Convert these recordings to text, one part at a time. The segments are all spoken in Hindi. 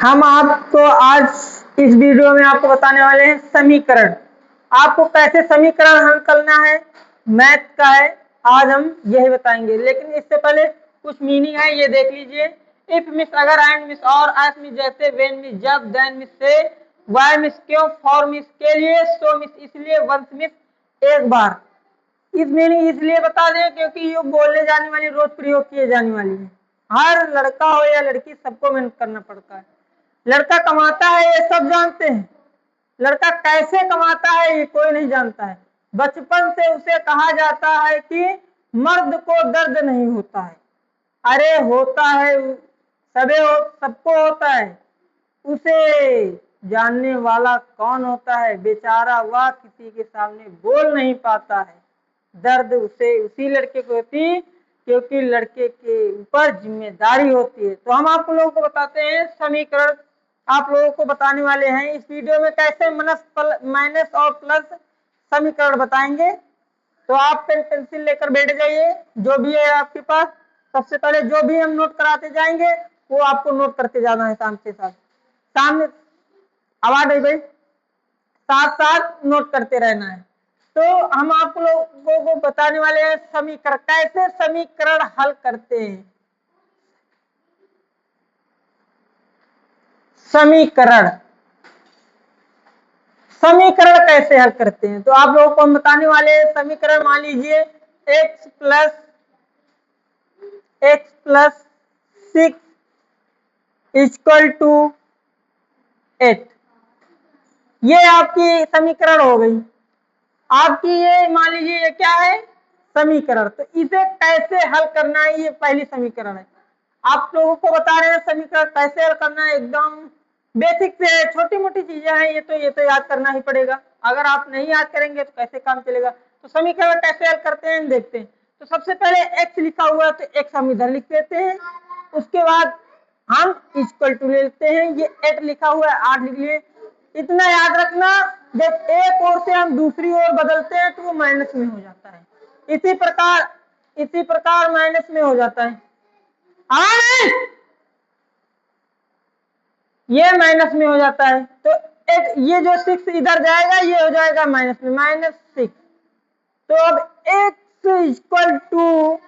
हम आपको आज इस वीडियो में आपको बताने वाले हैं समीकरण। आपको कैसे समीकरण हल करना है, मैथ का है, आज हम यही बताएंगे। लेकिन इससे पहले कुछ मीनिंग है, ये देख लीजिए। इफ मिस, अगर, एंड मिस, और, एस मिस, जैसे, व्हेन मिस, जब, देन मिस, से, व्हाई मिस, क्यों, फॉर मिस, के लिए, सो मिस, इसलिए, वंस मिस, एक बार। इस मीनिंग इसलिए बता दें क्योंकि ये बोलने जाने वाली, रोज प्रयोग किए जाने वाली है। हर लड़का हो या लड़की, सबको मेहनत करना पड़ता है। लड़का कमाता है ये सब जानते हैं, लड़का कैसे कमाता है ये कोई नहीं जानता है। बचपन से उसे कहा जाता है कि मर्द को दर्द नहीं होता है। अरे होता है, सबको होता है। उसे जानने वाला कौन होता है? बेचारा वह किसी के सामने बोल नहीं पाता है। दर्द उसे उसी लड़के को होती क्योंकि लड़के के ऊपर जिम्मेदारी होती है। तो हम आप लोगों को बताते हैं समीकरण, आप लोगों को बताने वाले हैं इस वीडियो में कैसे माइनस और प्लस समीकरण बताएंगे। तो आप पेन पेंसिल लेकर बैठ जाइए, जो भी है आपके पास। सबसे पहले जो भी हम नोट कराते जाएंगे वो आपको नोट करते जाना है, सामने आवाज आई भाई, साथ साथ नोट करते रहना है। तो हम आप लोगों को बताने वाले हैं समीकरण, कैसे समीकरण हल करते हैं। समीकरण कैसे हल करते हैं, तो आप लोगों को हम बताने वाले हैं समीकरण। मान लीजिए x प्लस 6 इक्वल टू 8, ये आपकी समीकरण हो गई। आपकी ये मान लीजिए ये क्या है, समीकरण। तो इसे कैसे हल करना है, ये पहली समीकरण है। आप लोगों को बता रहे हैं समीकरण कैसे हल करना है, एकदम बेसिक से, छोटी मोटी चीजें हैं ये तो याद करना ही पड़ेगा। अगर आप नहीं याद करेंगे तो कैसे काम चलेगा। तो समीकरण कैसे हल करते हैं देखते हैं। तो सबसे पहले x लिखा हुआ है तो x हम इधर लिख देते हैं, उसके बाद हम इक्वल टू लेते हैं। ये 8 लिखा हुआ है, 8 लिख लिए। इतना याद रखना, जब एक ओर से हम दूसरी ओर बदलते हैं तो वो माइनस में हो जाता है। इसी प्रकार माइनस में हो जाता है। ये माइनस में हो जाता है। तो ये जो 6 इधर जाएगा ये हो जाएगा माइनस में, -6। तो अब x इक्वल टू,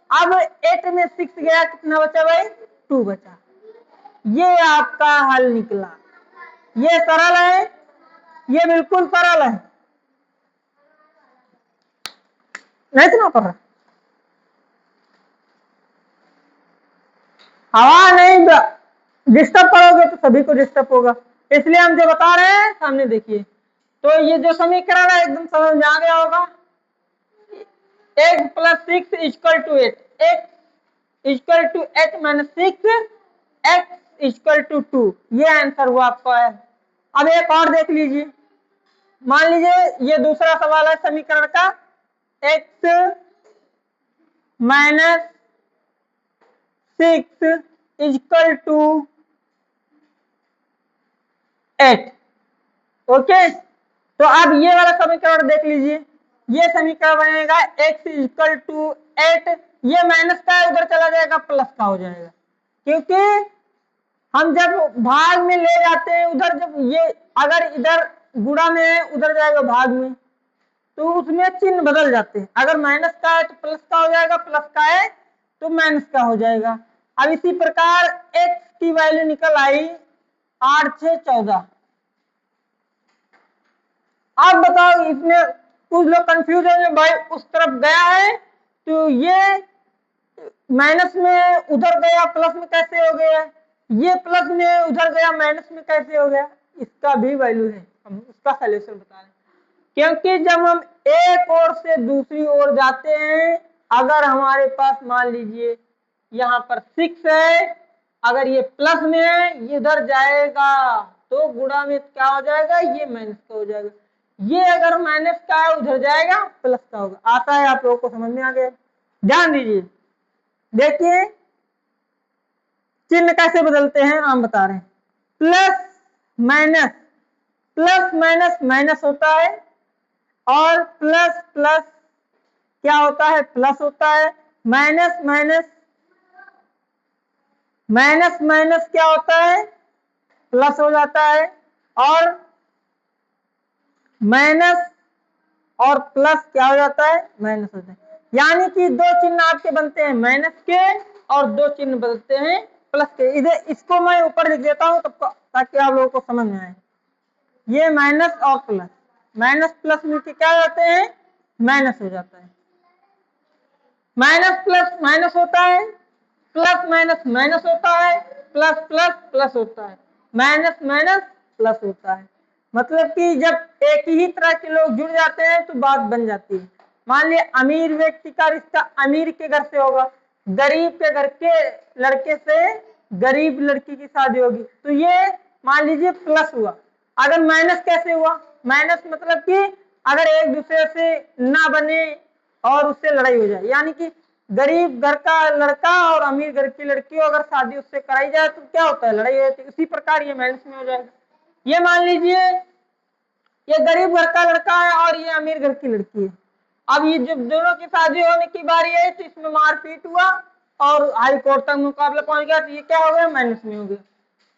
अब 8 में 6 गया, कितना बचा भाई? 2 बचा। ये आपका हल निकला। ये सरल है, ये बिल्कुल सरल है, नहीं सुना पड़ रहा? हवा नहीं, डिस्टर्ब करोगे तो सभी को डिस्टर्ब होगा, इसलिए हम जो बता रहे हैं सामने देखिए। तो ये जो समीकरण है एकदम समझ में आ गया होगा। x plus 6 equal to 8, x equal to 8 minus 6, x equal to 2, ये आंसर हुआ आपका है। अब एक और देख लीजिए, मान लीजिए ये दूसरा सवाल है समीकरण का, x minus 6 equal to 8। Okay, तो अब ये वाला समीकरण देख लीजिए। ये समीकरण बनेगा x इक्वल टू 8, ये माइनस का उधर चला जाएगा, प्लस का हो जाएगा। क्योंकि हम जब भाग में ले जाते हैं उधर, जब ये अगर इधर गुणा में है उधर जाएगा भाग में, तो उसमें चिन्ह बदल जाते हैं। अगर माइनस का है तो प्लस का हो जाएगा, प्लस का है तो माइनस का हो जाएगा। अब इसी प्रकार x की वैल्यू निकल आई 8 6 14। आप बताओ, इसमें कुछ लोग कंफ्यूज है, भाई उस तरफ गया है तो ये माइनस में उधर गया, प्लस में कैसे हो गया? ये प्लस में उधर गया, माइनस में कैसे हो गया? इसका भी वैल्यू है, हम उसका सॉल्यूशन बता रहे हैं। क्योंकि जब हम एक ओर से दूसरी ओर जाते हैं, अगर हमारे पास मान लीजिए यहाँ पर 6 है, अगर ये प्लस में है, ये इधर जाएगा तो गुणा में क्या हो जाएगा? ये माइनस का हो जाएगा। ये अगर माइनस का है उधर जाएगा, प्लस का होगा। आता है, आप लोगों को समझ में आ गया? ध्यान दीजिए, देखिए चिन्ह कैसे बदलते हैं हम बता रहे हैं। Plus minus, plus minus minus होता है, और प्लस प्लस क्या होता है? प्लस होता है। माइनस माइनस, माइनस माइनस क्या होता है? प्लस हो जाता है, और माइनस और प्लस क्या हो जाता है, माइनस होता है। यानी कि दो चिन्ह आपके बनते हैं माइनस के और दो चिन्ह बनते हैं प्लस के। इधर इसको मैं ऊपर लिख देता हूं तब ताकि आप लोगों को समझ में आए। ये माइनस और प्लस, माइनस प्लस मिलके क्या हो जाते हैं, माइनस हो जाता है। माइनस प्लस माइनस होता है, प्लस माइनस माइनस होता है, प्लस प्लस प्लस होता है, माइनस माइनस प्लस होता है। मतलब कि जब एक ही तरह के लोग जुड़ जाते हैं तो बात बन जाती है। मान लिया अमीर व्यक्ति का रिश्ता अमीर के घर से होगा, गरीब के घर के लड़के से गरीब लड़की की शादी होगी, तो ये मान लीजिए प्लस हुआ। अगर माइनस कैसे हुआ, माइनस मतलब कि अगर एक दूसरे से ना बने और उससे लड़ाई हो जाए, यानी कि गरीब घर का लड़का और अमीर घर की लड़की अगर शादी उससे कराई जाए तो क्या होता है, लड़ाई होती है। उसी प्रकार ये माइनस में हो जाएगा। ये मान लीजिए ये गरीब घर का लड़का है और ये अमीर घर की लड़की है। अब ये जब दोनों की शादी होने की बारी है तो इसमें मारपीट हुआ और हाई कोर्ट तक मुकाबला पहुंच गया, तो ये क्या हो गया, माइनस में हो गया।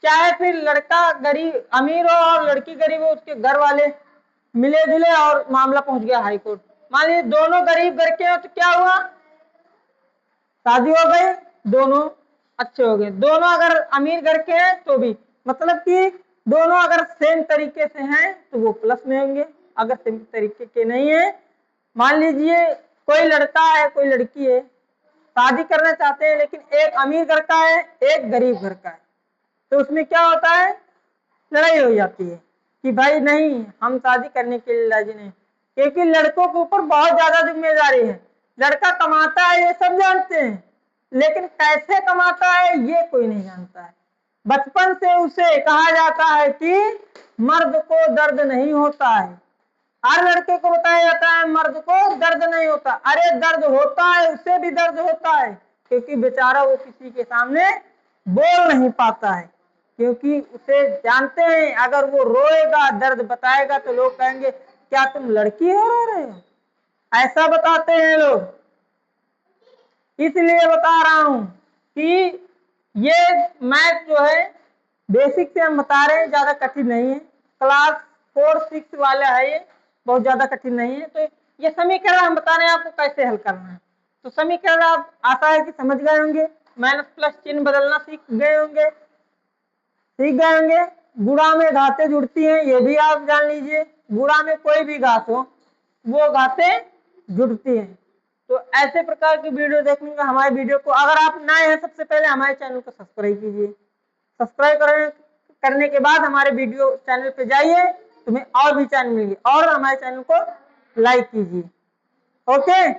चाहे फिर लड़का गरीब अमीर हो और लड़की गरीब हो, उसके घर वाले मिले जुले और मामला पहुंच गया हाई कोर्ट। मान लीजिए दोनों गरीब घर के हो तो क्या हुआ, शादी हो गई, दोनों अच्छे हो गए। दोनों अगर अमीर घर के हैं तो भी, मतलब कि दोनों अगर सेम तरीके से हैं तो वो प्लस में होंगे, अगर सेम तरीके के नहीं है। मान लीजिए कोई लड़का है कोई लड़की है, शादी करना चाहते हैं लेकिन एक अमीर घर का है एक गरीब घर का है, तो उसमें क्या होता है, लड़ाई हो जाती है कि भाई नहीं हम शादी करने के लिए राजी नहीं, क्योंकि लड़कों के ऊपर बहुत ज्यादा जिम्मेदारी है। लड़का कमाता है ये सब जानते हैं, लेकिन कैसे कमाता है ये कोई नहीं जानता है। बचपन से उसे कहा जाता है कि मर्द को दर्द नहीं होता है, हर लड़के को बताया जाता है मर्द को दर्द नहीं होता। अरे दर्द होता है, उसे भी दर्द होता है, क्योंकि बेचारा वो किसी के सामने बोल नहीं पाता है, क्योंकि उसे जानते हैं अगर वो रोएगा दर्द बताएगा तो लोग कहेंगे क्या तुम लड़की हो रो रहे हो, ऐसा बताते हैं लोग। इसलिए बता रहा हूं कि ये मैथ जो है बेसिक से हम बता रहे हैं, ज्यादा कठिन नहीं है। क्लास 4-6 वाला है ये, बहुत ज्यादा कठिन नहीं है। तो ये समीकरण हम बता रहे हैं आपको कैसे हल करना है। तो समीकरण आप आशा है कि समझ गए होंगे, माइनस प्लस चिन्ह बदलना सीख गए होंगे, गुणा में घातें जुड़ती हैं ये भी आप जान लीजिए, गुणा में कोई भी घात हो वो घातें जुड़ती हैं। तो ऐसे प्रकार की वीडियो देखने का हमारे वीडियो को, अगर आप नए हैं सबसे पहले हमारे चैनल को सब्सक्राइब कीजिए। सब्सक्राइब करने के बाद हमारे वीडियो चैनल पे जाइए, तुम्हें और भी चैनल मिलेंगे, और हमारे चैनल को लाइक कीजिए। ओके।